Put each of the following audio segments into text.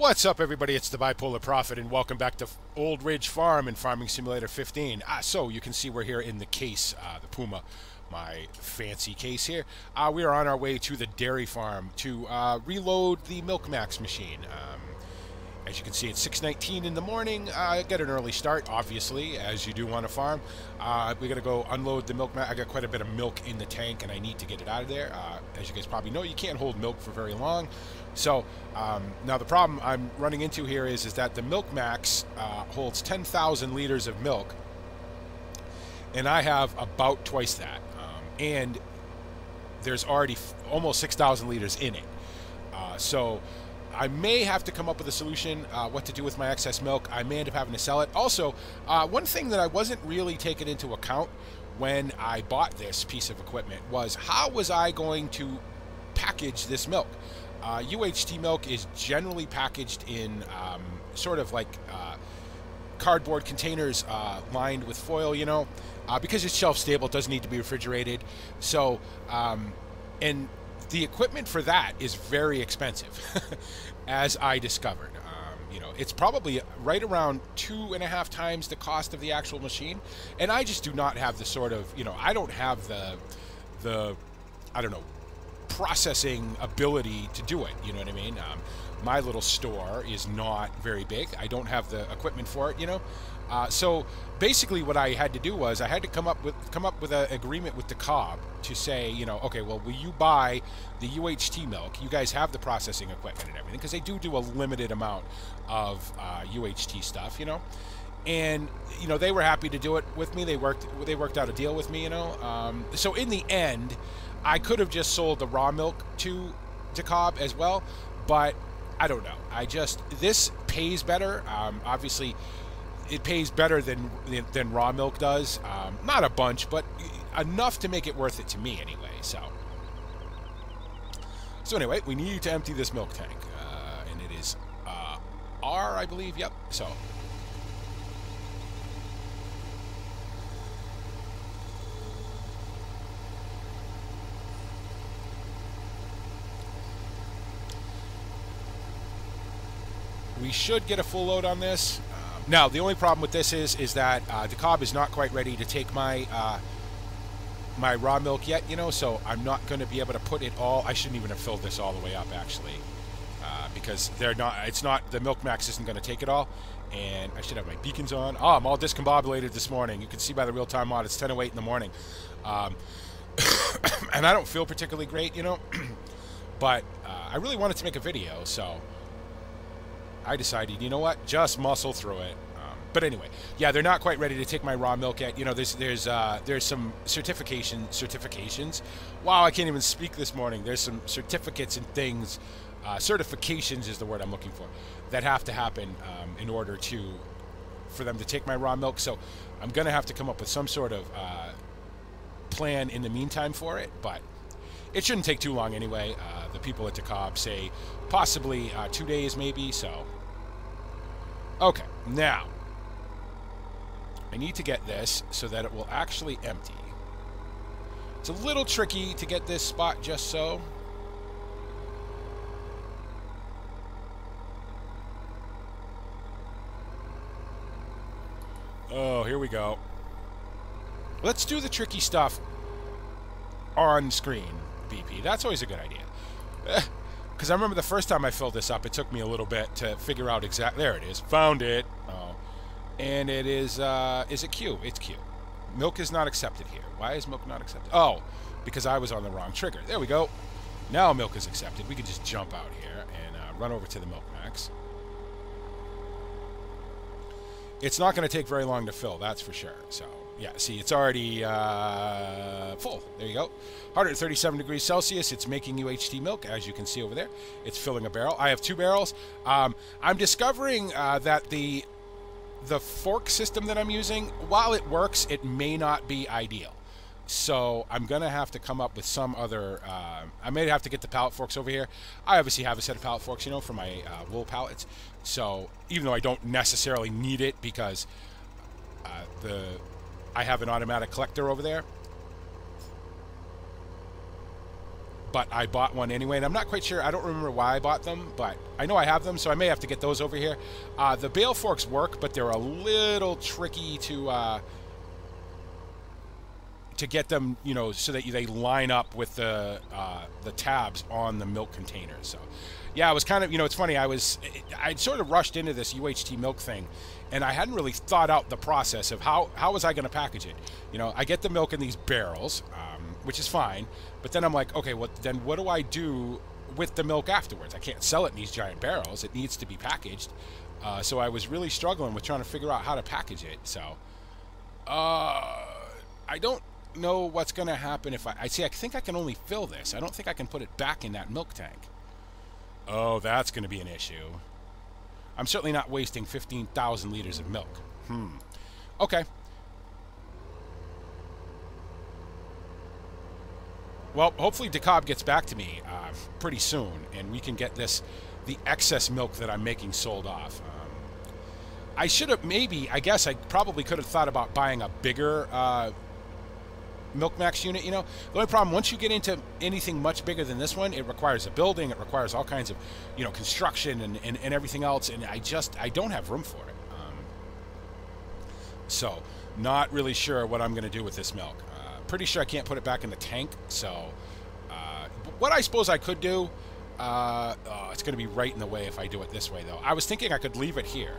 What's up, everybody? It's the Bipolar Prophet, and welcome back to Old Ridge Farm in Farming Simulator 15. So you can see we're here in the case, the Puma, my fancy case here. We are on our way to the dairy farm to reload the MilkMax machine. As you can see, it's 6:19 in the morning. Get an early start, obviously, as you do on a farm. We got to go unload the milk. I got quite a bit of milk in the tank, and I need to get it out of there. As you guys probably know, you can't hold milk for very long. So now the problem I'm running into here is that the MilkMax holds 10,000 liters of milk, and I have about twice that. And there's already almost 6,000 liters in it. So I may have to come up with a solution what to do with my excess milk. I may end up having to sell it. Also, one thing that I wasn't really taking into account when I bought this piece of equipment was how was I going to package this milk? UHT milk is generally packaged in sort of like cardboard containers lined with foil, you know, because it's shelf stable, it doesn't need to be refrigerated. So, and the equipment for that is very expensive, as I discovered. You know, it's probably right around 2.5 times the cost of the actual machine, and I just do not have the sort of, you know, I don't have the I don't know, processing ability to do it. You know what I mean? My little store is not very big. I don't have the equipment for it, you know. So basically, what I had to do was I had to come up with an agreement with the Cobb to say, you know, okay, well, will you buy the UHT milk? You guys have the processing equipment and everything, because they do a limited amount of UHT stuff, you know. And you know, they were happy to do it with me. They worked out a deal with me, you know. So in the end, I could have just sold the raw milk to Cobb as well, but I don't know. This pays better. Obviously, it pays better than raw milk does. Not a bunch, but enough to make it worth it to me anyway. So anyway, we need to empty this milk tank, and it is R, I believe. Yep. So. We should get a full load on this. Now, the only problem with this is that the Cobb is not quite ready to take my my raw milk yet, you know, so I'm not going to be able to put it all. I shouldn't even have filled this all the way up, actually, because the MilkMax isn't going to take it all, and I should have my beacons on. Oh, I'm all discombobulated this morning. You can see by the real-time mod, it's 10:08 in the morning. And I don't feel particularly great, you know, but I really wanted to make a video, so I decided, you know what, just muscle through it. But anyway, yeah, they're not quite ready to take my raw milk yet. You know, there's some certifications. Wow, I can't even speak this morning. There's some certificates and things. Certifications is the word I'm looking for, that have to happen in order for them to take my raw milk. So I'm gonna have to come up with some sort of plan in the meantime for it, but it shouldn't take too long anyway. The people at the Cobb say possibly 2 days maybe, so. Okay, now, I need to get this so that it will actually empty. It's a little tricky to get this spot just so. Oh, here we go. Let's do the tricky stuff on screen, BP. That's always a good idea. Because I remember the first time I filled this up, it took me a little bit to figure out exactly. There it is. Found it. Oh. And it is it Q? It's Q. Milk is not accepted here. Why is milk not accepted? Oh, because I was on the wrong trigger. There we go. Now milk is accepted. We can just jump out here and run over to the MilkMax. It's not going to take very long to fill, that's for sure. So, yeah, see, it's already full. There you go. 137 degrees Celsius. It's making UHT milk, as you can see over there. It's filling a barrel. I have 2 barrels. I'm discovering that the fork system that I'm using, while it works, it may not be ideal. So I'm going to have to come up with some other... I may have to get the pallet forks over here. I obviously have a set of pallet forks, you know, for my wool pallets. So even though I don't necessarily need it because I have an automatic collector over there. but I bought one anyway, and I'm not quite sure. I don't remember why I bought them, but I know I have them, so I may have to get those over here. The bale forks work, but they're a little tricky to get them, you know, so that they line up with the tabs on the milk containers. So, yeah, I was kind of, you know, it's funny. I'd sort of rushed into this UHT milk thing, and I hadn't really thought out the process of how was I going to package it. You know, I get the milk in these barrels, which is fine, but then I'm like, okay, well, then what do I do with the milk afterwards? I can't sell it in these giant barrels. It needs to be packaged. So I was really struggling with trying to figure out how to package it. So, I don't know what's going to happen if I think I can only fill this. I don't think I can put it back in that milk tank. Oh, that's going to be an issue. I'm certainly not wasting 15,000 liters of milk. Okay. Well, hopefully DeKalb gets back to me pretty soon, and we can get the excess milk that I'm making sold off. I should have I guess I probably could have thought about buying a bigger Milkmax unit. You know, the only problem, once you get into anything much bigger than this one, it requires a building, it requires all kinds of, you know, construction and everything else, and I don't have room for it. So, not really sure what I'm going to do with this milk. Pretty sure I can't put it back in the tank, so what I suppose I could do, it's going to be right in the way if I do it this way, though. I was thinking I could leave it here.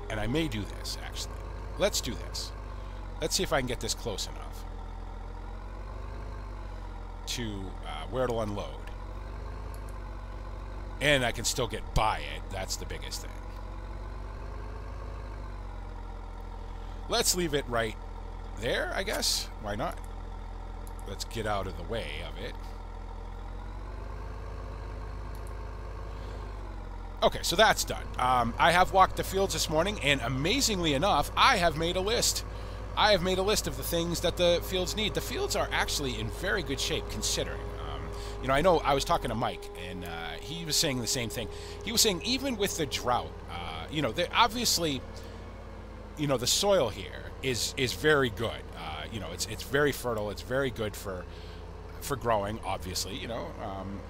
And I may do this, actually. Let's do this. Let's see if I can get this close enough to where it'll unload. And I can still get by it. That's the biggest thing. Let's leave it right there, I guess. Why not? Let's get out of the way of it. Okay, so that's done. I have walked the fields this morning, and amazingly enough, I have made a list. I have made a list of the things that the fields need. The fields are actually in very good shape, considering. You know, I know I was talking to Mike, and he was saying the same thing. He was saying even with the drought, you know, obviously, you know, the soil here is very good. You know, it's very fertile. It's very good for growing, obviously, you know,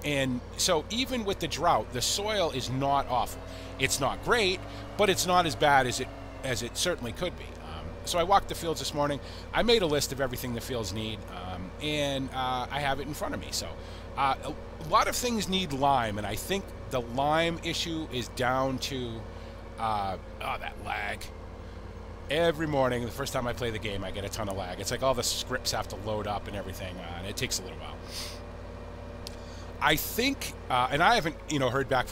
and so even with the drought, the soil is not awful. It's not great, but it's not as bad as it certainly could be. So I walked the fields this morning. I made a list of everything the fields need, and I have it in front of me. So a lot of things need lime, and I think the lime issue is down to that lag. Every morning, the first time I play the game, I get a ton of lag. It's like all the scripts have to load up and everything, and it takes a little while. I think, and I haven't, you know, heard back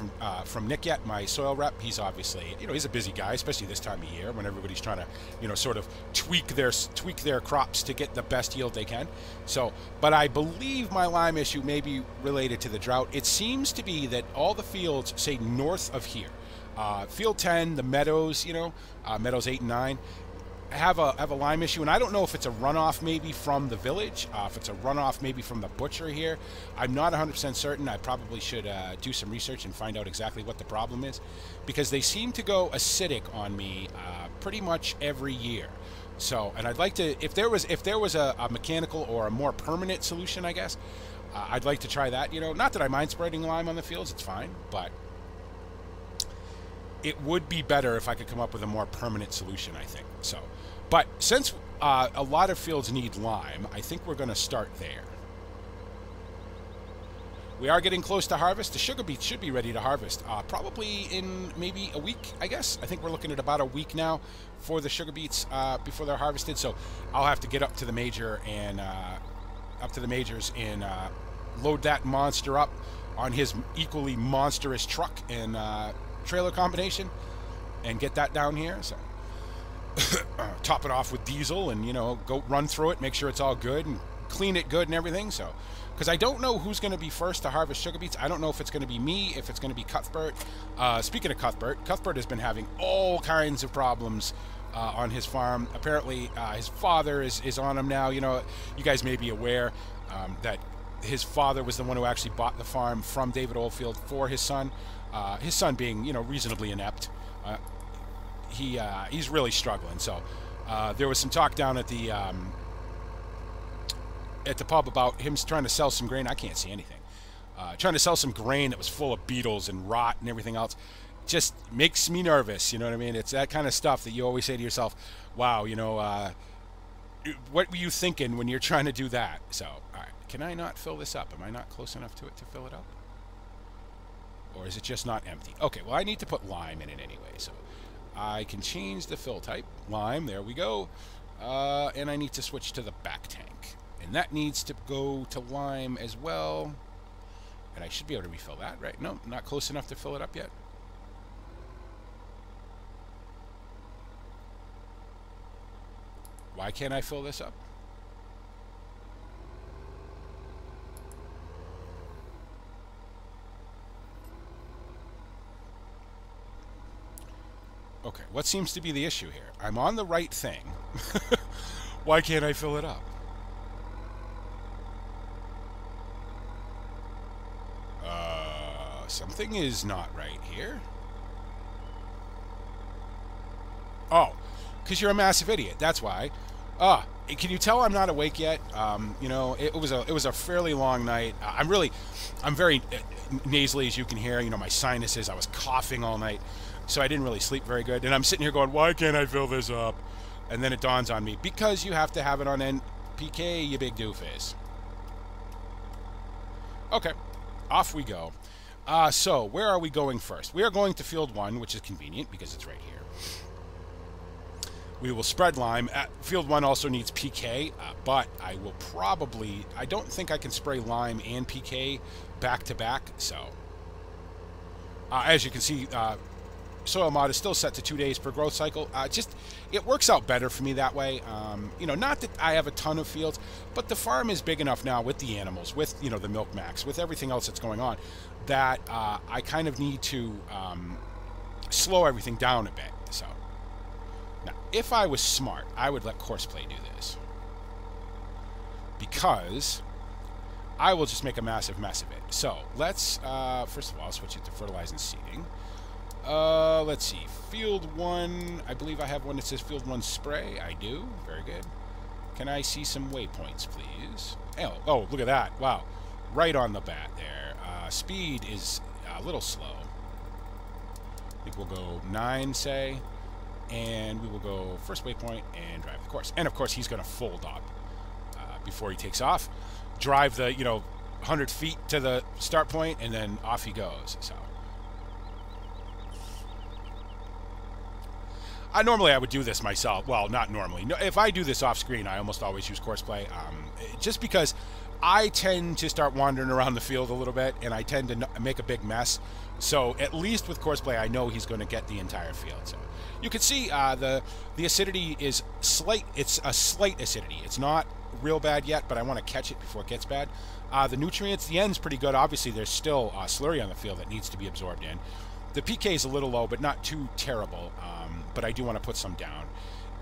from Nick yet, my soil rep. He's obviously, you know, he's a busy guy, especially this time of year when everybody's trying to, you know, sort of tweak their crops to get the best yield they can. So, but I believe my lime issue may be related to the drought. It seems to be that all the fields, say north of here, Field 10, the Meadows, you know, Meadows 8 and 9, have a lime issue, and I don't know if it's a runoff maybe from the village, if it's a runoff maybe from the butcher here. I'm not 100% certain. I probably should do some research and find out exactly what the problem is, because they seem to go acidic on me pretty much every year. So, and I'd like to, if there was a mechanical or a more permanent solution, I guess, I'd like to try that. You know, not that I mind spreading lime on the fields, it's fine, but it would be better if I could come up with a more permanent solution, I think. So, but since a lot of fields need lime, I think we're going to start there. We are getting close to harvest. The sugar beets should be ready to harvest probably in maybe a week, I guess. I think we're looking at about a week now for the sugar beets before they're harvested. So I'll have to get up to the majors and load that monster up on his equally monstrous truck and trailer combination and get that down here. So top it off with diesel and, you know, go run through it, make sure it's all good and clean it good and everything. So, because I don't know who's going to be first to harvest sugar beets. I don't know if it's going to be me, if it's going to be Cuthbert. Speaking of Cuthbert has been having all kinds of problems on his farm. Apparently his father is on him now. You know, you guys may be aware that his father was the one who actually bought the farm from David Oldfield for his son. His son being, you know, reasonably inept. He's really struggling. So there was some talk down at the at the pub about him trying to sell some grain. I can't see anything. Trying to sell some grain that was full of beetles and rot and everything else. Just makes me nervous, you know what I mean? It's that kind of stuff that you always say to yourself, wow, you know, what were you thinking when you're trying to do that? So, all right, can I not fill this up? Am I not close enough to it to fill it up? Or is it just not empty? Okay, well, I need to put lime in it anyway, so I can change the fill type. Lime, there we go. And I need to switch to the back tank. And that needs to go to lime as well. And I should be able to refill that, right? No, not close enough to fill it up yet. Why can't I fill this up? Okay, what seems to be the issue here? I'm on the right thing. Why can't I fill it up? Something is not right here. Oh, because you're a massive idiot. That's why. Can you tell I'm not awake yet? You know, it was a fairly long night. I'm very nasally, as you can hear. You know, my sinuses. I was coughing all night, so I didn't really sleep very good. And I'm sitting here going, why can't I fill this up? And then it dawns on me, because you have to have it on NPK, you big doofus. Okay, off we go. So where are we going first? We are going to field 1, which is convenient because it's right here. We will spread lime. Field 1 also needs PK, but I will probably... I don't think I can spray lime and PK back to back, so... as you can see, soil mod is still set to 2 days per growth cycle. It works out better for me that way. You know, not that I have a ton of fields, but the farm is big enough now with the animals, with, you know, the milk max, with everything else that's going on, that I kind of need to slow everything down a bit, so... Now, if I was smart, I would let Courseplay do this, because I will just make a massive mess of it. So let's, first of all, switch it to fertilizer and seeding. Let's see, field 1, I believe I have one that says field 1 spray. I do, very good. Can I see some waypoints, please? Oh, look at that, wow, right on the bat there. Speed is a little slow. I think we'll go 9, say. And we will go first waypoint and drive the course. And of course, he's going to fold up before he takes off, drive the 100 feet to the start point, and then off he goes. So, normally I would do this myself. Well, not normally. No, if I do this off screen, I almost always use Courseplay, just because I tend to start wandering around the field a little bit, and I tend to make a big mess. So at least with Courseplay, I know he's going to get the entire field. So you can see the acidity is slight. It's a slight acidity. It's not real bad yet, but I want to catch it before it gets bad. The nutrients, the end's pretty good. Obviously, there's still slurry on the field that needs to be absorbed in. The PK is a little low, but not too terrible. But I do want to put some down.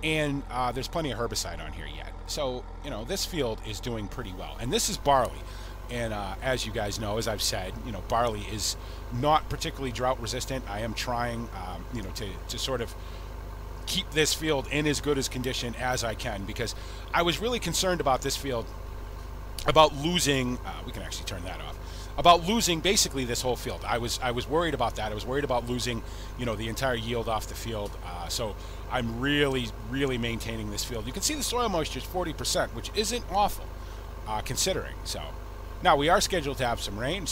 And there's plenty of herbicide on here yet. So, you know, this field is doing pretty well. And this is barley. And as you guys know, as I've said, you know, barley is not particularly drought resistant. I am trying, you know, to sort of keep this field in as good as condition as I can, because I was really concerned about this field, about losing, we can actually turn that off, about losing basically this whole field. I was worried about that. I was worried about losing, you know, the entire yield off the field. So I'm really maintaining this field. You can see the soil moisture is 40%, which isn't awful, considering. So now we are scheduled to have some rain.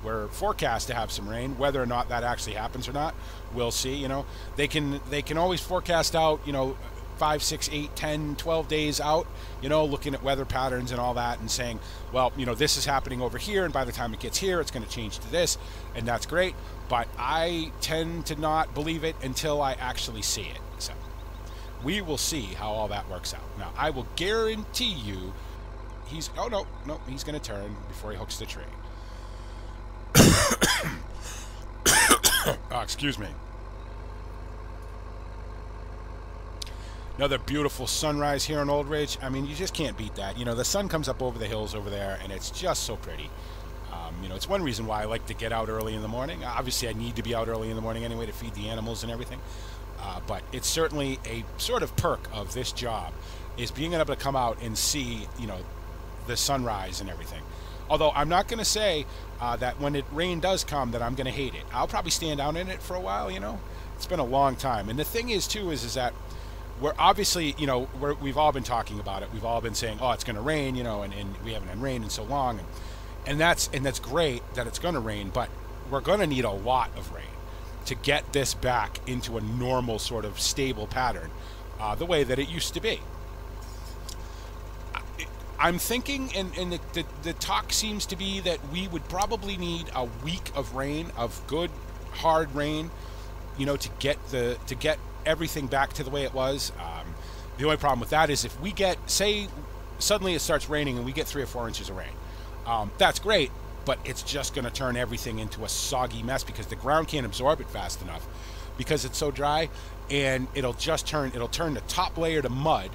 We're forecast to have some rain. Whether or not that actually happens or not, we'll see. You know, they can always forecast out, you know, 5, 6, 8, 10, 12 days out, you know, looking at weather patterns and all that and saying, well, you know, this is happening over here, and by the time it gets here, it's going to change to this, and that's great. But I tend to not believe it until I actually see it. So we will see how all that works out. Now, I will guarantee you he's, oh, no, he's going to turn before he hooks the tree. Oh, excuse me. Another beautiful sunrise here on Old Ridge. I mean, you just can't beat that. You know, the sun comes up over the hills over there, and it's just so pretty. You know, it's one reason why I like to get out early in the morning. Obviously, I need to be out early in the morning anyway to feed the animals and everything. But it's certainly a sort of perk of this job, is being able to come out and see, you know, the sunrise and everything. Although I'm not going to say that when rain does come that I'm going to hate it. I'll probably stand out in it for a while, you know. It's been a long time. And the thing is, too, is that we're obviously, you know, we've all been talking about it. We've all been saying, oh, it's going to rain, you know, and we haven't had rain in so long. And that's great that it's going to rain, but we're going to need a lot of rain to get this back into a normal sort of stable pattern, the way that it used to be. I'm thinking, and the talk seems to be that we would probably need a week of rain, of good, hard rain, you know, to get everything back to the way it was. The only problem with that is if we get, say, suddenly it starts raining and we get 3 or 4 inches of rain, that's great, but it's just going to turn everything into a soggy mess because the ground can't absorb it fast enough because it's so dry, and it'll turn the top layer to mud.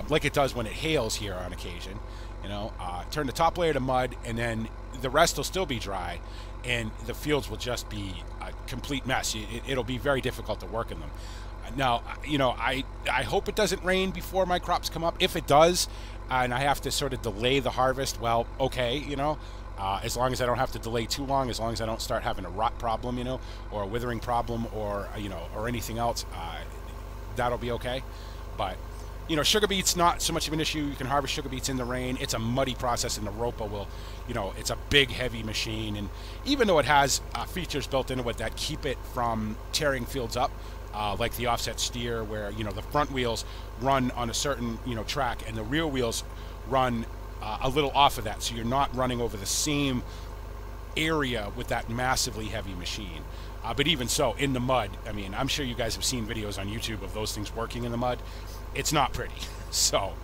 Like it does when it hails here on occasion, you know, turn the top layer to mud, and then the rest will still be dry, and the fields will just be a complete mess. It'll be very difficult to work in them. Now, you know, I hope it doesn't rain before my crops come up. If it does, and I have to sort of delay the harvest, well, okay, you know, as long as I don't have to delay too long, as long as I don't start having a rot problem, you know, or a withering problem, or, you know, or anything else, that'll be okay. But you know, sugar beets, not so much of an issue. You can harvest sugar beets in the rain. It's a muddy process, and the Ropa will, you know, it's a big, heavy machine. And even though it has features built into it that keep it from tearing fields up, like the offset steer, where, you know, the front wheels run on a certain, you know, track, and the rear wheels run a little off of that, so you're not running over the same area with that massively heavy machine. But even so, in the mud, I mean, I'm sure you guys have seen videos on YouTube of those things working in the mud. It's not pretty. So I'm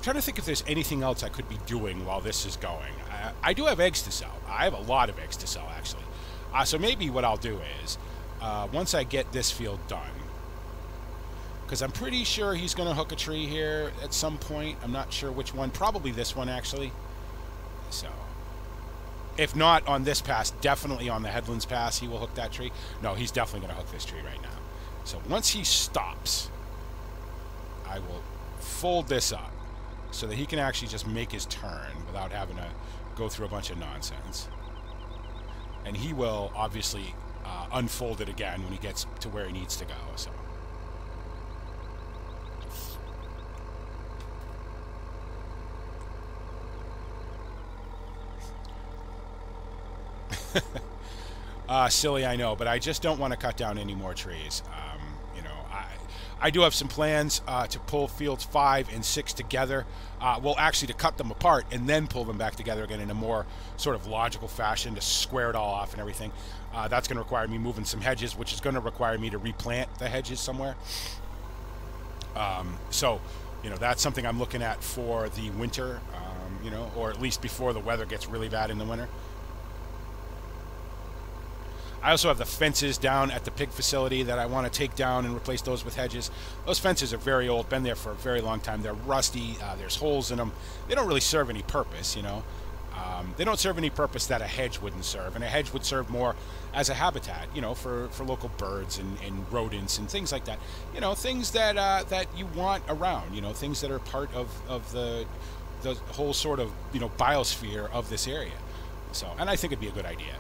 trying to think if there's anything else I could be doing while this is going. I do have eggs to sell. I have a lot of eggs to sell, actually. So maybe what I'll do is, once I get this field done, because I'm pretty sure he's going to hook a tree here at some point. I'm not sure which one. Probably this one, actually. So if not on this pass, definitely on the Headlands Pass, he will hook that tree. No, he's definitely going to hook this tree right now. So once he stops, I will fold this up so that he can actually just make his turn without having to go through a bunch of nonsense. And he will obviously unfold it again when he gets to where he needs to go. So silly, I know, but I just don't want to cut down any more trees. You know, I do have some plans to pull fields 5 and 6 together. Well, actually, to cut them apart and then pull them back together again in a more sort of logical fashion to square it all off and everything. That's going to require me moving some hedges, which is going to require me to replant the hedges somewhere. So, you know, that's something I'm looking at for the winter, you know, or at least before the weather gets really bad in the winter. I also have the fences down at the pig facility that I want to take down and replace those with hedges. Those fences are very old, been there for a very long time. They're rusty, there's holes in them. They don't really serve any purpose, you know. They don't serve any purpose that a hedge wouldn't serve, and a hedge would serve more as a habitat, you know, for local birds and rodents and things like that. You know, things that that you want around, you know, things that are part of the whole sort of, you know, biosphere of this area. So, and I think it'd be a good idea.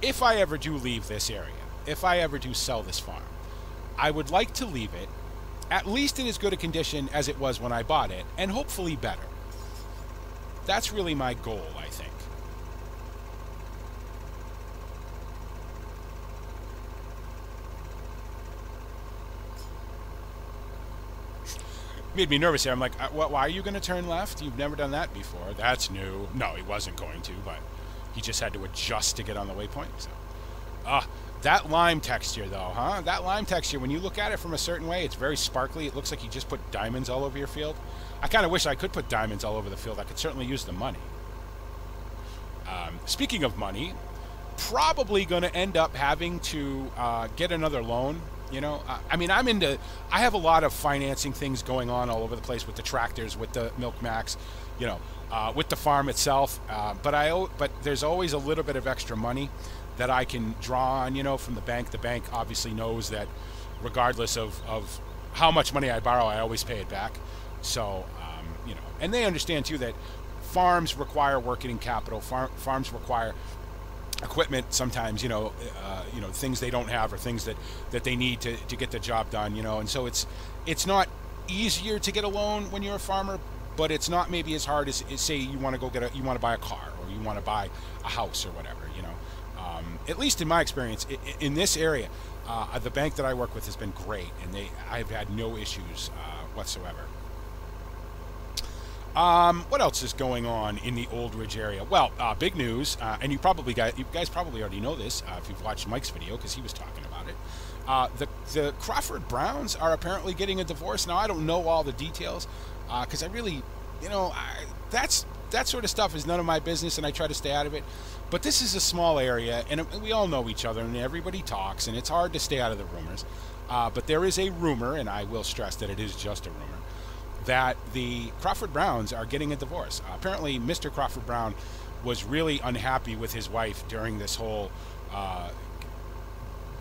If I ever do leave this area, if I ever do sell this farm, I would like to leave it at least in as good a condition as it was when I bought it, and hopefully better. That's really my goal, I think. Made me nervous here. I'm like, why are you going to turn left? You've never done that before. That's new. No, he wasn't going to, but he just had to adjust to get on the waypoint. So, that lime texture, though, huh? That lime texture, when you look at it from a certain way, it's very sparkly. It looks like you just put diamonds all over your field. I kind of wish I could put diamonds all over the field. I could certainly use the money. Speaking of money, probably going to end up having to get another loan You know, I mean, I have a lot of financing things going on all over the place with the tractors, with the Milk Max, you know, with the farm itself. But there's always a little bit of extra money that I can draw on, you know, from the bank. The bank obviously knows that regardless of how much money I borrow, I always pay it back. So, you know, and they understand too that farms require working capital. Farms require equipment sometimes, you know, things they don't have or things that they need to get the job done, you know. And so it's not easier to get a loan when you're a farmer, but it's not maybe as hard as say you want to buy a car or you want to buy a house or whatever, you know. At least in my experience in this area, the bank that I work with has been great, and I've had no issues whatsoever. What else is going on in the Old Ridge area? Well, big news, and you guys probably already know this if you've watched Mike's video because he was talking about it. The Crawford Browns are apparently getting a divorce. Now, I don't know all the details because I really, you know, that sort of stuff is none of my business, and I try to stay out of it. But this is a small area, and we all know each other, and everybody talks, and it's hard to stay out of the rumors. But there is a rumor, and I will stress that it is just a rumor, that the Crawford Browns are getting a divorce. Apparently, Mr. Crawford Brown was really unhappy with his wife during this whole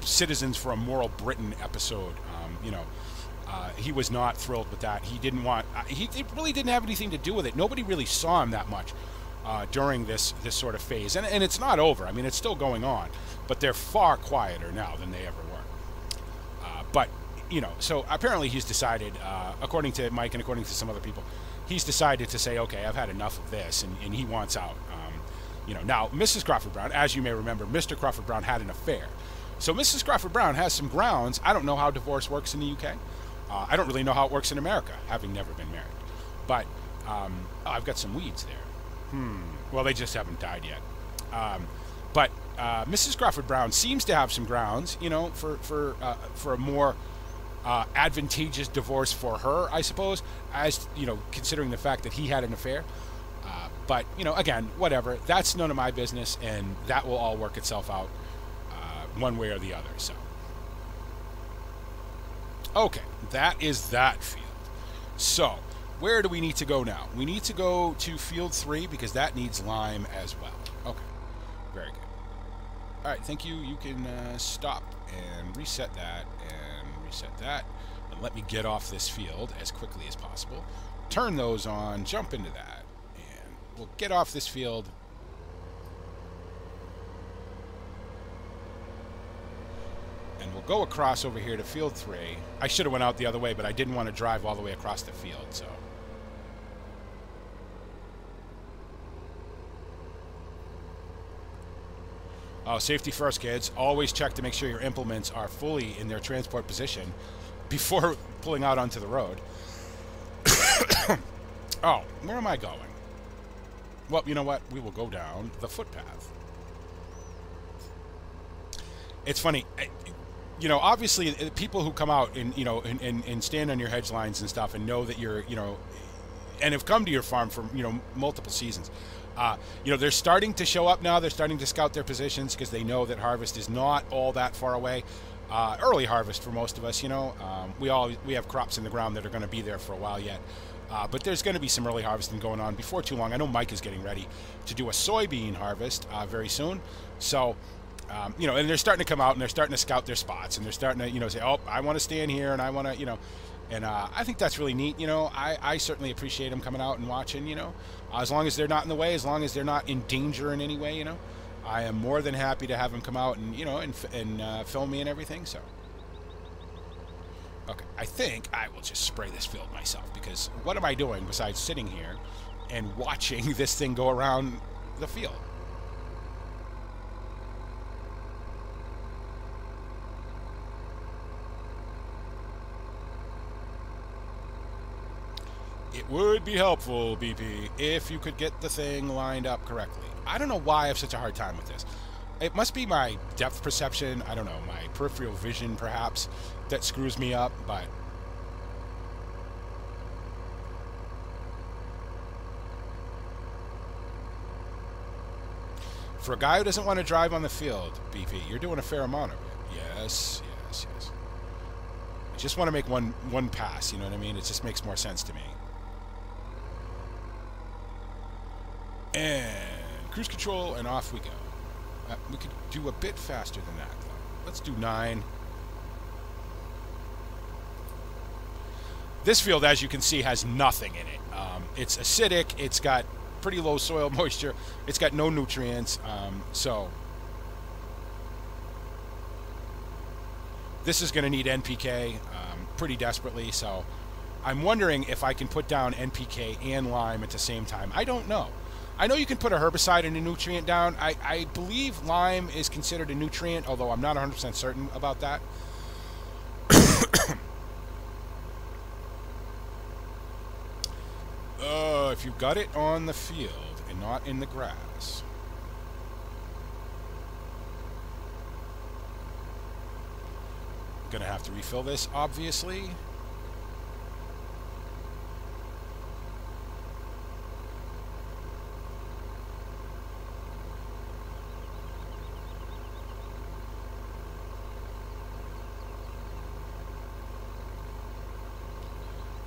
Citizens for a Moral Britain episode. You know, he was not thrilled with that. He didn't want. He really didn't have anything to do with it. Nobody really saw him that much during this sort of phase, and it's not over. I mean, it's still going on, but they're far quieter now than they ever were. But you know, so apparently he's decided, according to Mike and according to some other people, he's decided to say, okay, I've had enough of this, and he wants out. You know, now Mrs. Crawford Brown, as you may remember, Mr. Crawford Brown had an affair. So Mrs. Crawford Brown has some grounds. I don't know how divorce works in the UK. I don't really know how it works in America, having never been married. But I've got some weeds there. Well, they just haven't died yet. But Mrs. Crawford Brown seems to have some grounds, you know, for a more advantageous divorce for her, I suppose, as you know, considering the fact that he had an affair. But you know, again, whatever. That's none of my business, and that will all work itself out one way or the other. So, okay, that is that field. So, where do we need to go now? We need to go to field 3 because that needs lime as well. Okay, very good. All right, thank you. You can stop and reset that and reset that. And let me get off this field as quickly as possible. Turn those on, jump into that, and we'll get off this field. And we'll go across over here to field 3. I should have went out the other way, but I didn't want to drive all the way across the field, so. Oh, safety first, kids. Always check to make sure your implements are fully in their transport position before pulling out onto the road. Oh, where am I going? Well, you know what? We will go down the footpath. It's funny. You know, obviously, people who come out and, you know, and stand on your hedge lines and stuff and know that you're, you know, and have come to your farm for, you know, multiple seasons. You know, they're starting to show up now. They're starting to scout their positions because they know that harvest is not all that far away. Early harvest for most of us, you know. We have crops in the ground that are going to be there for a while yet. But there's going to be some early harvesting going on before too long. I know Mike is getting ready to do a soybean harvest very soon. So, you know, and they're starting to come out and they're starting to scout their spots and they're starting to, you know, say, oh, I want to stand here and I want to, you know. And I think that's really neat, you know. I certainly appreciate them coming out and watching, you know. As long as they're not in the way, as long as they're not in danger in any way, you know. I am more than happy to have them come out and, you know, and film me and everything, so. Okay, I think I will just spray this field myself because what am I doing besides sitting here and watching this thing go around the field? It would be helpful, BP, if you could get the thing lined up correctly. I don't know why I have such a hard time with this. It must be my depth perception, I don't know, my peripheral vision perhaps, that screws me up, but... For a guy who doesn't want to drive on the field, BP, you're doing a fair amount of it. Yes, yes, yes. Just want to make one pass, you know what I mean? It just makes more sense to me. And cruise control, and off we go. We could do a bit faster than that, though. Let's do 9. This field, as you can see, has nothing in it. It's acidic. It's got pretty low soil moisture. It's got no nutrients. So this is going to need NPK pretty desperately. So I'm wondering if I can put down NPK and lime at the same time. I don't know. I know you can put a herbicide and a nutrient down. I believe lime is considered a nutrient, although I'm not 100% certain about that. If you got it on the field and not in the grass. Gonna have to refill this, obviously.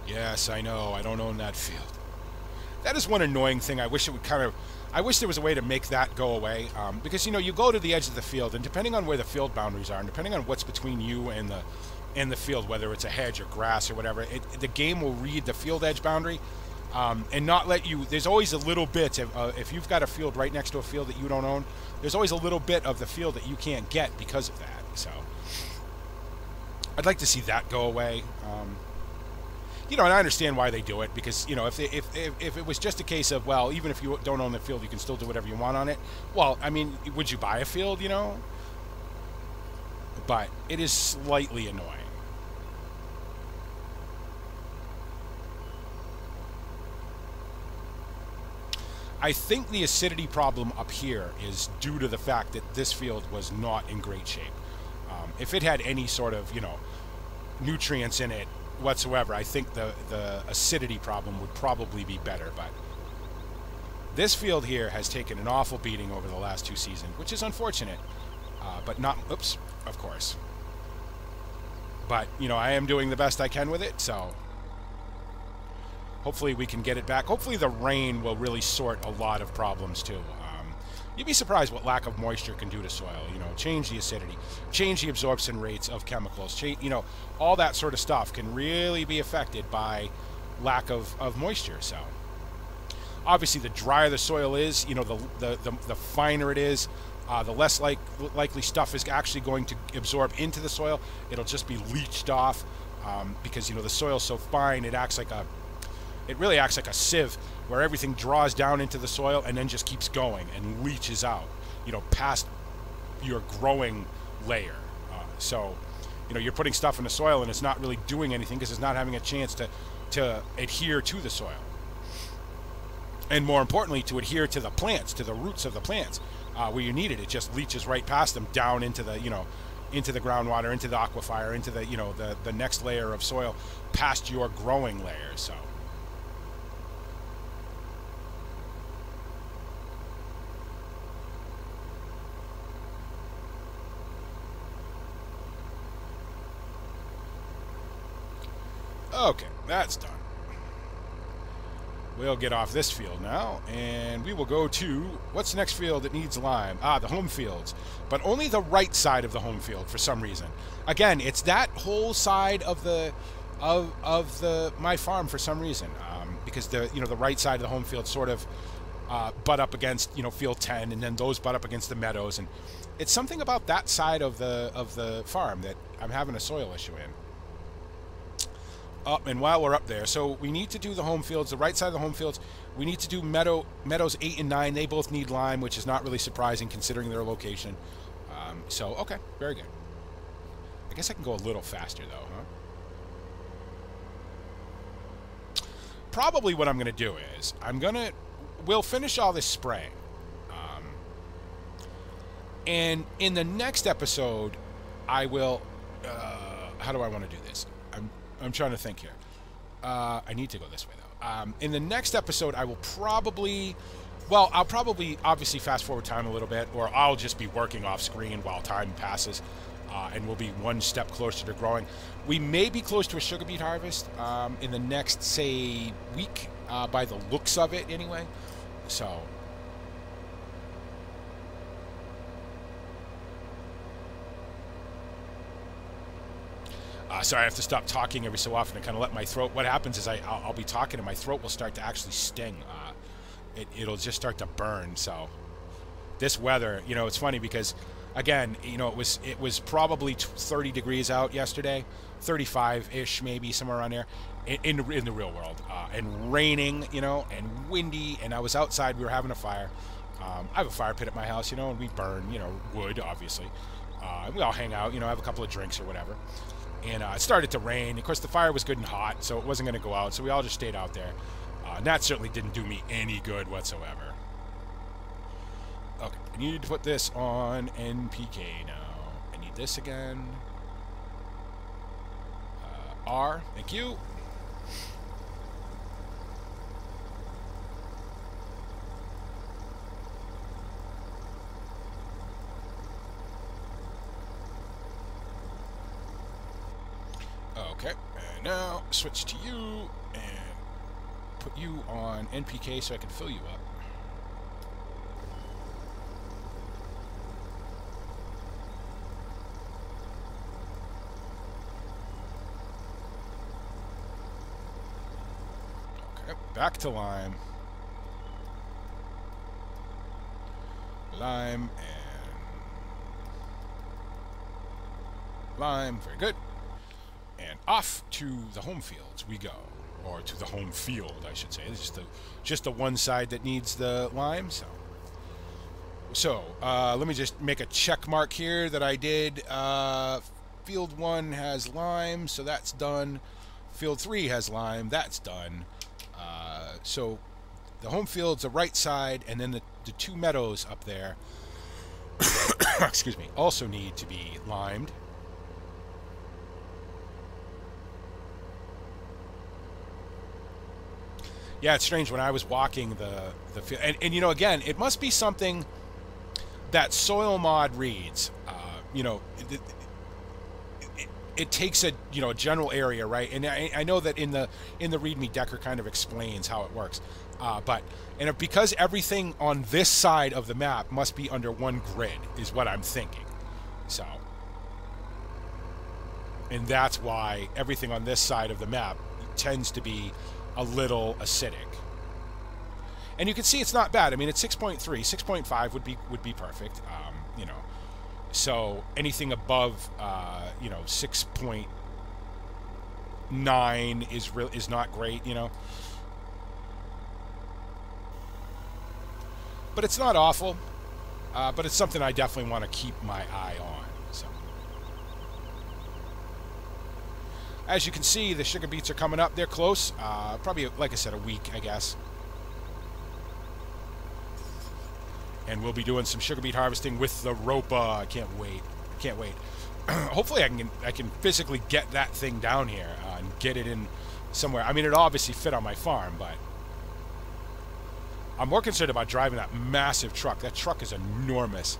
Yes, I know. I don't own that field. That is one annoying thing. I wish it would I wish there was a way to make that go away. Because, you know, you go to the edge of the field, and depending on where the field boundaries are, and depending on what's between you and the field, whether it's a hedge or grass or whatever, the game will read the field edge boundary and not let you. There's always a little bit of, if you've got a field right next to a field that you don't own, there's always a little bit of the field that you can't get because of that. So I'd like to see that go away. You know, and I understand why they do it, because, you know, if it was just a case of, well, even if you don't own the field, you can still do whatever you want on it. Well, I mean, would you buy a field, you know? But it is slightly annoying. I think the acidity problem up here is due to the fact that this field was not in great shape. If it had any sort of, you know, nutrients in it whatsoever, I think the acidity problem would probably be better. But this field here has taken an awful beating over the last 2 seasons, which is unfortunate, but not, oops, of course. But, you know, I am doing the best I can with it, so hopefully we can get it back. Hopefully the rain will really sort a lot of problems too. You'd be surprised what lack of moisture can do to soil. You know, change the acidity, change the absorption rates of chemicals, change, you know, all that sort of stuff can really be affected by lack of moisture. So obviously the drier the soil is, you know, the finer it is, the less likely stuff is actually going to absorb into the soil. It'll just be leached off because, you know, the soil's so fine, it really acts like a sieve, where everything draws down into the soil and then just keeps going and leaches out, you know, past your growing layer. So, you know, you're putting stuff in the soil and it's not really doing anything because it's not having a chance to adhere to the soil. And more importantly, to adhere to the plants, to the roots of the plants, where you need it. It just leaches right past them down into the, you know, into the groundwater, into the aquifer, into the, you know, the next layer of soil past your growing layer. So okay, that's done. We'll get off this field now, and we will go to, what's the next field that needs lime? The home fields, but only the right side of the home field for some reason. Again, it's that whole side of my farm for some reason, because the right side of the home field sort of butt up against, you know, field 10, and then those butt up against the meadows, and it's something about that side of the farm that I'm having a soil issue in. And while we're up there, so we need to do the home fields, the right side of the home fields. We need to do meadows 8 and 9. They both need lime, which is not really surprising considering their location. So, okay, very good. I guess I can go a little faster, though, huh? Probably what I'm going to do is, we'll finish all this spraying. And in the next episode, I will, how do I want to do this? I'm trying to think here. I need to go this way, though. In the next episode, I will probably... Well, I'll probably obviously fast forward time a little bit, or I'll just be working off screen while time passes. and we'll be one step closer to growing. We may be close to a sugar beet harvest in the next, say, week, by the looks of it anyway. So sorry, I have to stop talking every so often to kind of let my throat. What happens is I'll be talking and my throat will start to actually sting. It'll just start to burn. So this weather, you know, it's funny because, again, you know, it was probably 30 degrees out yesterday, 35-ish maybe, somewhere around there, in the real world, and raining, you know, and windy. And I was outside. We were having a fire. I have a fire pit at my house, you know, and we burn, you know, wood, obviously. We all hang out, you know, have a couple of drinks or whatever. And it started to rain. Of course, the fire was good and hot, so it wasn't going to go out. So we all just stayed out there. And that certainly didn't do me any good whatsoever. Okay, I need to put this on NPK now. I need this again. R, thank you. Okay, and now switch to you and put you on NPK so I can fill you up. Okay, back to lime. Lime and lime, very good. And off to the home fields we go, or to the home field, I should say. It's just the one side that needs the lime. So let me just make a check mark here that I did. Field 1 has lime, so that's done. Field 3 has lime, that's done. So the home field's the right side, and then the two meadows up there, excuse me, also need to be limed. Yeah, it's strange when I was walking the field, and you know, again, it must be something that Soil Mod reads. You know, it takes a general area, right? And I know that in the README, Decker kind of explains how it works. Because everything on this side of the map must be under one grid, is what I'm thinking. So, and that's why everything on this side of the map tends to be a little acidic. And you can see it's not bad. I mean, it's 6.3, 6.5 would be perfect. You know, so anything above 6.9 is not great, you know. But it's not awful. But it's something I definitely want to keep my eye on. So, as you can see, the sugar beets are coming up. They're close. Probably, like I said, a week, I guess. And we'll be doing some sugar beet harvesting with the Ropa. I can't wait. I can't wait. Hopefully, I can physically get that thing down here and get it in somewhere. I mean, it obviously fit on my farm, but I'm more concerned about driving that massive truck. That truck is enormous.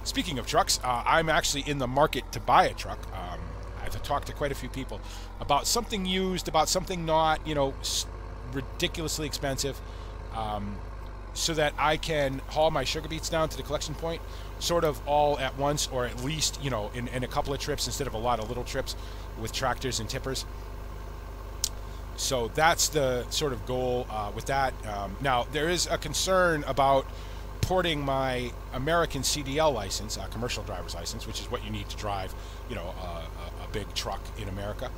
Speaking of trucks, I'm actually in the market to buy a truck. I've talked to quite a few people about something used, about something not, you know, ridiculously expensive, so that I can haul my sugar beets down to the collection point sort of all at once, or at least, you know, in a couple of trips instead of a lot of little trips with tractors and tippers. So that's the sort of goal with that. Now, there is a concern about porting my American CDL license, commercial driver's license, which is what you need to drive, you know, a big truck in America,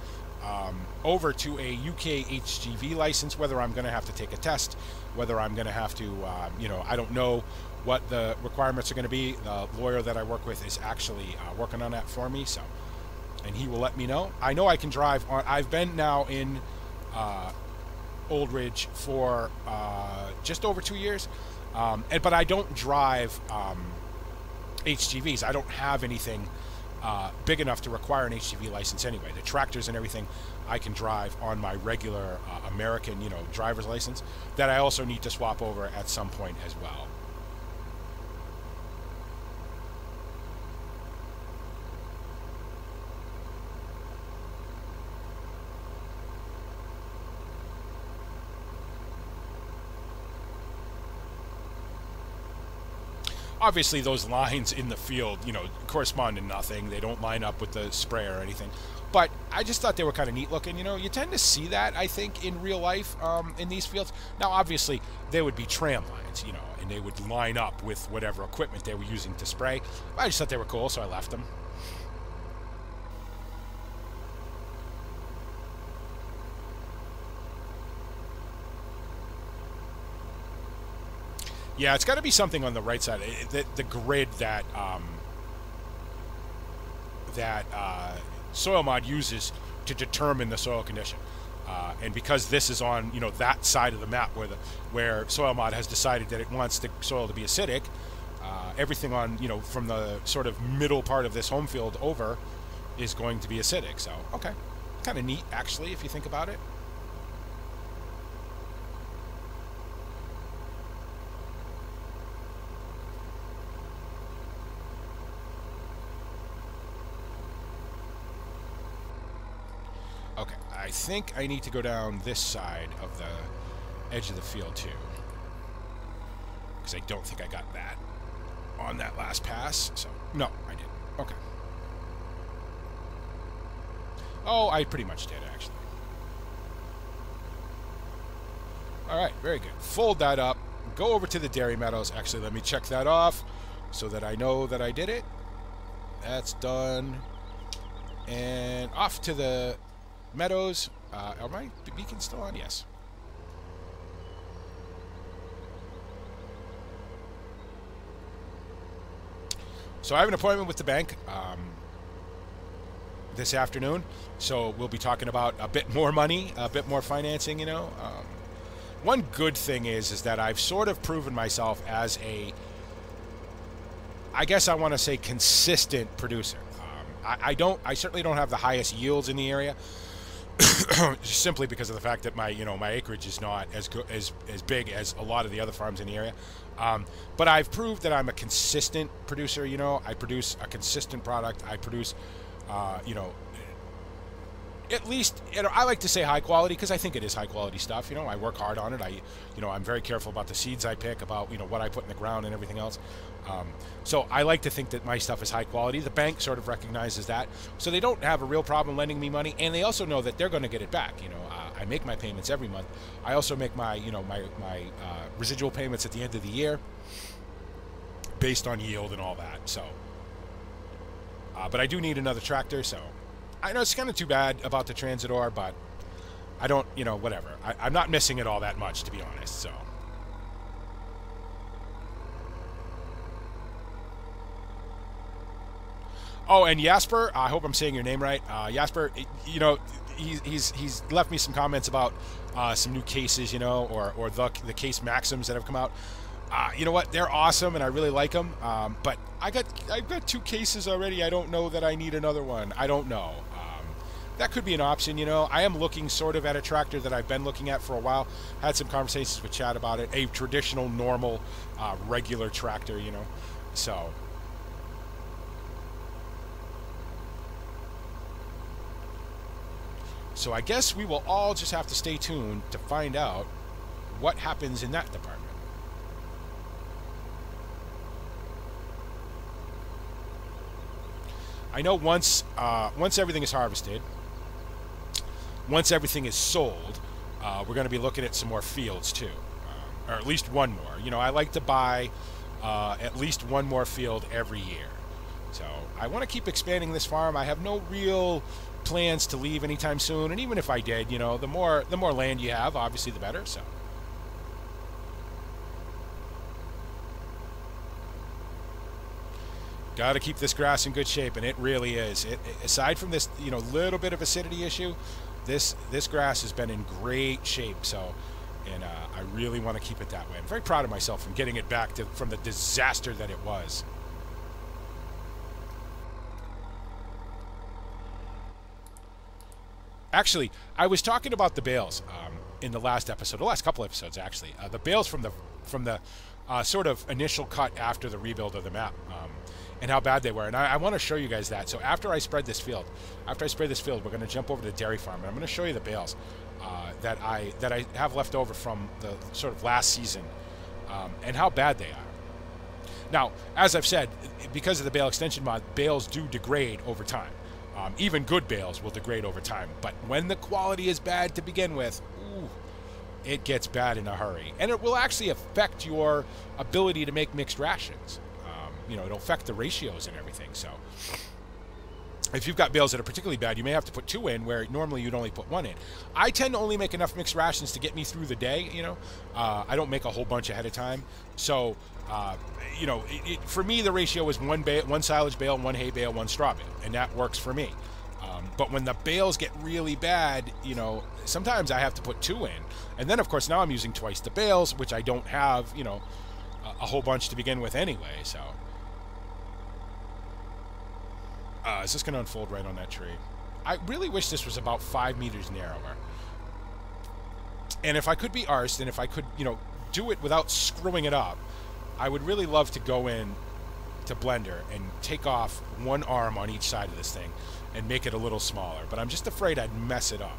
over to a UK HGV license. Whether I'm going to have to take a test, whether I'm going to have to, you know, I don't know what the requirements are going to be. The lawyer that I work with is actually working on that for me, so, and he will let me know. I know I can drive on. I've been now in Old Ridge for just over 2 years. But I don't drive HGVs. I don't have anything big enough to require an HGV license anyway. The tractors and everything I can drive on my regular American, driver's license, that I also need to swap over at some point as well. Obviously, those lines in the field, correspond to nothing. They don't line up with the spray or anything. But I just thought they were kind of neat looking. You tend to see that, I think, in real life in these fields. Now, obviously, they would be tram lines, and they would line up with whatever equipment they were using to spray. I just thought they were cool, so I left them. Yeah, it's got to be something on the right side. The grid that Soil Mod uses to determine the soil condition, and because this is on that side of the map where Soil Mod has decided that it wants the soil to be acidic, everything on from the sort of middle part of this home field over is going to be acidic. So okay, kind of neat actually if you think about it. Okay, I think I need to go down this side of the edge of the field too, because I don't think I got that on that last pass. So no, I didn't. Okay. Oh, I pretty much did actually. All right, very good. Fold that up. Go over to the dairy meadows. Actually, let me check that off so that I know that I did it. That's done. And off to the meadows. Are my beacons still on? Yes. So I have an appointment with the bank this afternoon. So we'll be talking about a bit more money, a bit more financing, One good thing is that I've sort of proven myself as I guess I want to say consistent producer. I certainly don't have the highest yields in the area, just simply because of the fact that my acreage is not as big as a lot of the other farms in the area. But I've proved that I'm a consistent producer. I produce a consistent product. I produce, at least I like to say high quality because I think it is high quality stuff. I work hard on it. I'm very careful about the seeds I pick, about what I put in the ground and everything else. So I like to think that my stuff is high quality. The bank sort of recognizes that, so they don't have a real problem lending me money, and they also know that they're going to get it back. I make my payments every month. I also make my my residual payments at the end of the year, based on yield and all that. So, but I do need another tractor. So, I know it's kind of too bad about the Transitor, but I don't, whatever. I'm not missing it all that much, to be honest. So. Oh, and Jasper, I hope I'm saying your name right. Jasper, he's left me some comments about some new cases, or the case Maxims that have come out. You know what? They're awesome, and I really like them. But I've got 2 cases already. I don't know that I need another one. I don't know. That could be an option. I am looking sort of at a tractor that I've been looking at for a while. Had some conversations with Chad about it. A traditional, normal, regular tractor. So. So I guess we will all just have to stay tuned to find out what happens in that department. I know once everything is harvested, once everything is sold, we're going to be looking at some more fields too, or at least one more. I like to buy at least one more field every year. So I want to keep expanding this farm. I have no real plans to leave anytime soon, and even if I did, the more land you have, obviously the better. So got to keep this grass in good shape, and it really is. Aside from this little bit of acidity issue, this grass has been in great shape. So, and I really want to keep it that way. I'm very proud of myself from getting it back from the disaster that it was. Actually, I was talking about the bales in the last episode, the last couple episodes actually. The bales from the sort of initial cut after the rebuild of the map, and how bad they were. And I want to show you guys that. So after I spread this field, we're going to jump over to the dairy farm, and I'm going to show you the bales that I have left over from the sort of last season, and how bad they are. Now, as I've said, because of the bale extension mod, bales do degrade over time. Even good bales will degrade over time. But when the quality is bad to begin with, ooh, it gets bad in a hurry. And it will actually affect your ability to make mixed rations. You know, it'll affect the ratios and everything. So if you've got bales that are particularly bad, you may have to put 2 in where normally you'd only put 1 in. I tend to only make enough mixed rations to get me through the day, you know. I don't make a whole bunch ahead of time. So, you know, for me, the ratio is 1 silage bale, 1 hay bale, 1 straw bale. And that works for me. But when the bales get really bad, you know, sometimes I have to put 2 in. And then, of course, now I'm using twice the bales, which I don't have, you know, a whole bunch to begin with anyway, so. Is this going to unfold right on that tree? I really wish this was about 5 meters narrower. And if I could be arsed, and if I could, you know, do it without screwing it up, I would really love to go in to Blender and take off 1 arm on each side of this thing and make it a little smaller. But I'm just afraid I'd mess it up.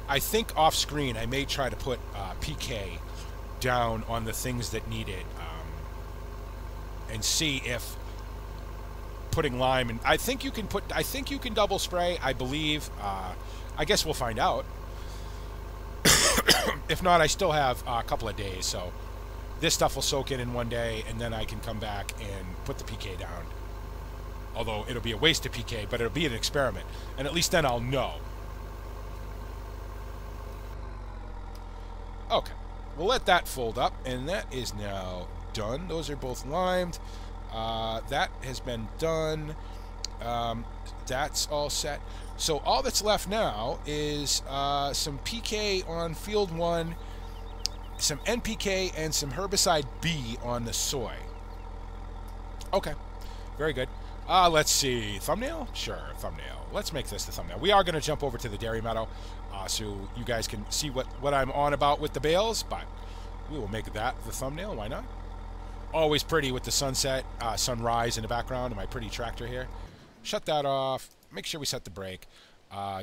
I think off screen I may try to put PK down on the things that need it, and see if putting lime, and I think you can double spray, I believe. I guess we'll find out. If not, I still have a couple of days, so this stuff will soak in 1 day, and then I can come back and put the PK down. Although it'll be a waste of PK, but it'll be an experiment, and at least then I'll know. Okay, we'll let that fold up, and that is now done. Those are both limed. That has been done. That's all set. So all that's left now is some PK on field 1, some NPK, and some herbicide B on the soy. Okay, very good. Let's see. Thumbnail? Sure, thumbnail. Let's make this the thumbnail. We are going to jump over to the dairy meadow so you guys can see what I'm on about with the bales, but we will make that the thumbnail. Why not? Always pretty with the sunset, sunrise in the background of my pretty tractor here. Shut that off. Make sure we set the brake.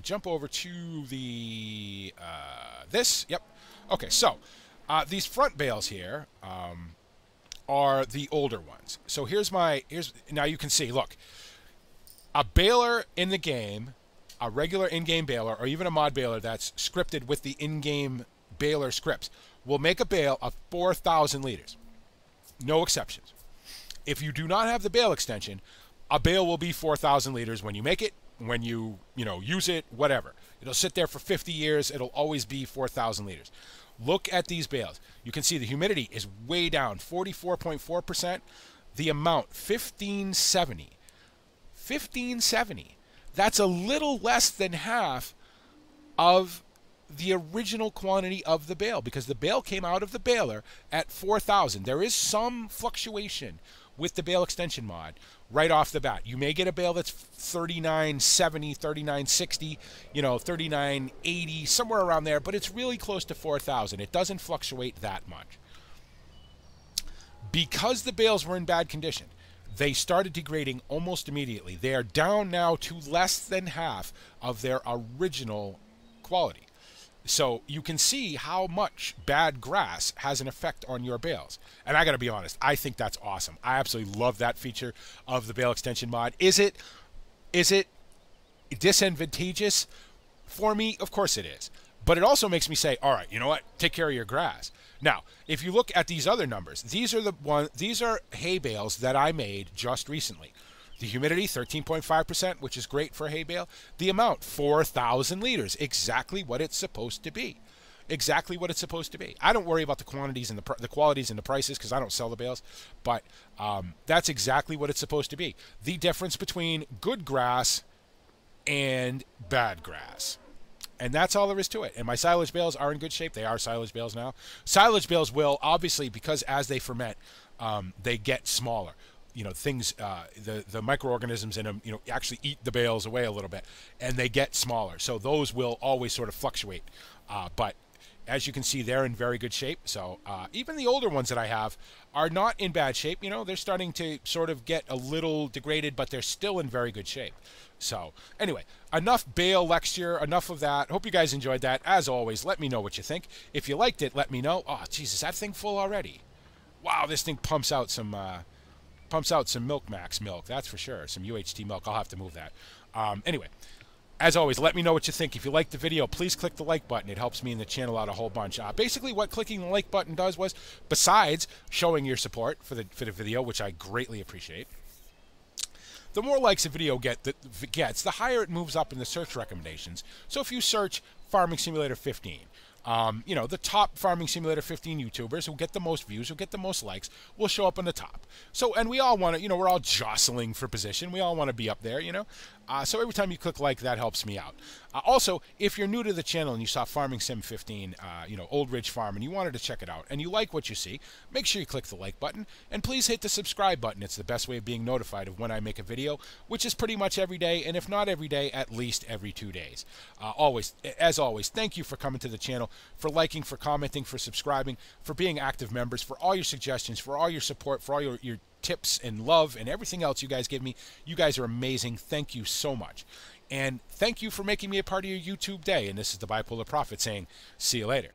Jump over to the this. Yep. Okay, so these front bales here are the older ones. So here's now you can see, look, a baler in the game, a regular in-game baler, or even a mod baler that's scripted with the in-game baler scripts, will make a bale of 4,000 liters. No exceptions. If you do not have the bale extension, a bale will be 4,000 liters when you make it, when you use it, whatever. It'll sit there for 50 years. It'll always be 4,000 liters. Look at these bales. You can see the humidity is way down, 44.4%. The amount, 1570. 1570. That's a little less than half of the original quantity of the bale, because the bale came out of the baler at 4,000. There is some fluctuation with the bale extension mod right off the bat. You may get a bale that's 3970, 3960, 3980, somewhere around there, but it's really close to 4,000. It doesn't fluctuate that much. Because the bales were in bad condition, they started degrading almost immediately. They are down now to less than half of their original quality. So you can see how much bad grass has an effect on your bales. And I got to be honest, I think that's awesome. I absolutely love that feature of the bale extension mod. Is it disadvantageous for me? Of course it is. But it also makes me say, all right, you know what? Take care of your grass. Now, if you look at these other numbers, these are hay bales that I made just recently. The humidity, 13.5%, which is great for a hay bale. The amount, 4,000 liters, exactly what it's supposed to be. exactly what it's supposed to be. I don't worry about the quantities and the qualities and the prices because I don't sell the bales, but that's exactly what it's supposed to be. The difference between good grass and bad grass. And that's all there is to it. And my silage bales are in good shape. They are silage bales now. Silage bales will, obviously, because as they ferment, they get smaller. You know, things, the microorganisms in them, you know, actually eat the bales away a little bit, and they get smaller. So those will always sort of fluctuate. But as you can see, they're in very good shape. So even the older ones that I have are not in bad shape. You know, they're starting to sort of get a little degraded, but they're still in very good shape. So anyway, enough bale lecture, enough of that. Hope you guys enjoyed that. As always, let me know what you think. If you liked it, let me know. Oh, Jesus, that thing full already. Wow, this thing pumps out some Milk Max milk, that's for sure. Some UHT milk. I'll have to move that. Anyway, as always, let me know what you think. If you liked the video, please click the like button. It helps me and the channel out a whole bunch. Basically, what clicking the like button does was, besides showing your support for the video, which I greatly appreciate, the more likes a video gets, the higher it moves up in the search recommendations. So if you search Farming Simulator 15, you know, the top Farming Simulator 15 YouTubers who get the most views, who get the most likes, will show up on the top. So, and we all want to, you know, we're all jostling for position. We all want to be up there, you know. So every time you click like, that helps me out. Also, if you're new to the channel and you saw Farming Sim 15, you know, Old Ridge Farm, and you wanted to check it out, and you like what you see, make sure you click the like button, and please hit the subscribe button. It's the best way of being notified of when I make a video, which is pretty much every day, and if not every day, at least every 2 days. As always, thank you for coming to the channel, for liking, for commenting, for subscribing, for being active members, for all your suggestions, for all your support, for all your tips and love and everything else you guys give me. You guys are amazing. Thank you so much. And thank you for making me a part of your YouTube day. And this is the Bipolar Prophet saying, see you later.